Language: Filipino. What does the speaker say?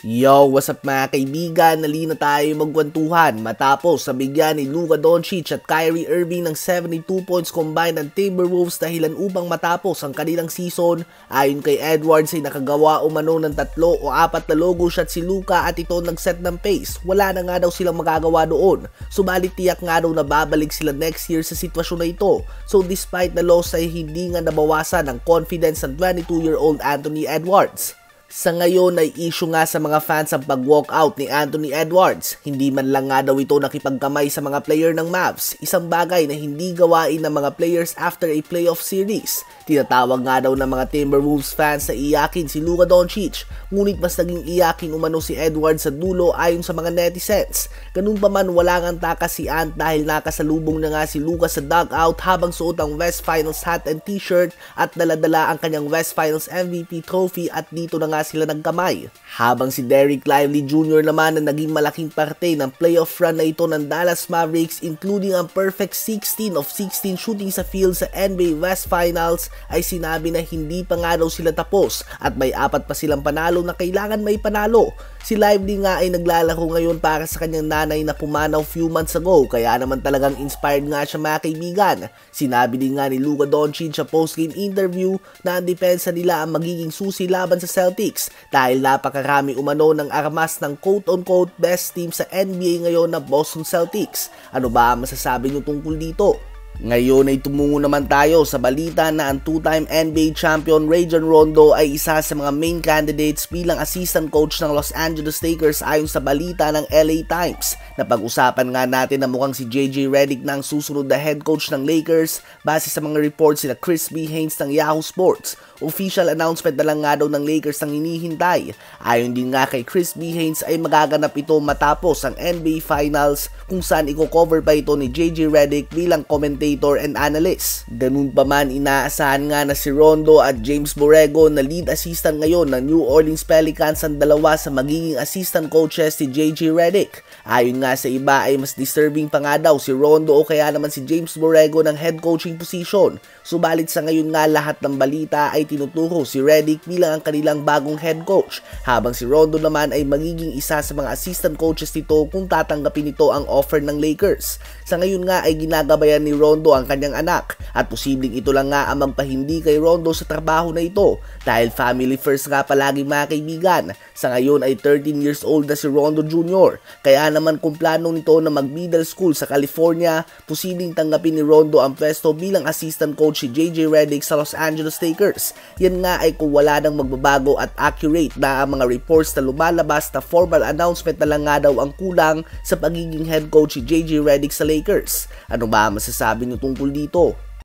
Yo, what's up mga kaibigan? Nali na tayo magkwentuhan matapos nabigyan ni Luka Doncic at Kyrie Irving ng 72 points combined ng Timberwolves dahilan upang matapos ang kanilang season. Ayon kay Edwards ay nakagawa umano ng 3 o 4 na logo shot si Luka at ito nag-set ng pace. Wala na nga daw silang magagawa doon. Subalit tiyak nga daw na babalik sila next year sa sitwasyon na ito. So despite the loss ay hindi nga nabawasan ang confidence ng 22-year-old Anthony Edwards. Sa ngayon ay issue nga sa mga fans ang pag-walkout ni Anthony Edwards. Hindi man lang nga daw ito nakipagkamay sa mga player ng Mavs, isang bagay na hindi gawain ng mga players after a playoff series. Tinatawag nga daw ng mga Timberwolves fans na iyakin si Luka Doncic, ngunit mas naging iyakin umano si Edwards sa dulo ayon sa mga netizens. Ganun pa man wala ngang takas si Ant dahil nakasalubong na nga si Luka sa dugout habang suot ang West Finals hat and t-shirt at daladala ang kanyang West Finals MVP trophy at dito na nga sila nagkamay. Habang si Dereck Lively Jr. naman na naging malaking parte ng playoff run na ito ng Dallas Mavericks, including ang perfect 16 of 16 shooting sa field sa NBA West Finals, ay sinabi na hindi pa nga daw sila tapos at may 4 pa silang panalo na kailangan may panalo. Si Lively nga ay naglalaro ngayon para sa kanyang nanay na pumanaw few months ago, kaya naman talagang inspired nga siya mga kaibigan. Sinabi din nga ni Luka Doncic sa postgame interview na ang depensa nila ang magiging susi laban sa Celtics dahil napakarami umano ng armas ng quote-unquote best team sa NBA ngayon na Boston Celtics. Ano ba ang masasabi niyo tungkol dito? Ngayon ay tumungo naman tayo sa balita na ang 2-time NBA champion Rajon Rondo ay isa sa mga main candidates bilang assistant coach ng Los Angeles Lakers ayon sa balita ng LA Times. Napag-usapan nga natin na mukhang si JJ Redick na ang susunod na head coach ng Lakers base sa mga reports sila Chris B. Haynes ng Yahoo Sports. Official announcement na lang nga daw ng Lakers ang hinihintay. Ayon din nga kay Chris B. Haynes ay magaganap ito matapos ang NBA Finals kung saan i-cover pa ito ni JJ Redick bilang commentator and analyst. Ganun pa man, inaasahan nga na si Rondo at James Borrego na lead assistant ngayon ng New Orleans Pelicans ang dalawa sa magiging assistant coaches ni JJ Redick. Ayon nga sa iba ay mas disturbing pa nga daw si Rondo o kaya naman si James Borrego ng head coaching position. Subalit sa ngayon nga lahat ng balita ay tinuturo si Redick bilang ang kanilang bagong head coach, habang si Rondo naman ay magiging isa sa mga assistant coaches nito kung tatanggapin nito ang offer ng Lakers. Sa ngayon nga ay ginagabayan ni Rondo ang kanyang anak at posibleng ito lang nga ang magpahindi kay Rondo sa trabaho na ito dahil family first nga palagi mga kaibigan. Sa ngayon ay 13 years old na si Rondo Jr. Kaya naman kung plano nito na mag-middle school sa California, posibleng tanggapin ni Rondo ang pwesto bilang assistant coach si JJ Redick sa Los Angeles Lakers. Yan nga ay kung wala nang magbabago at accurate na ang mga reports na lumalabas na formal announcement na lang nga daw ang kulang sa pagiging head coach si JJ Redick sa Lakers. Ano ba masasabi niyo tungkol dito?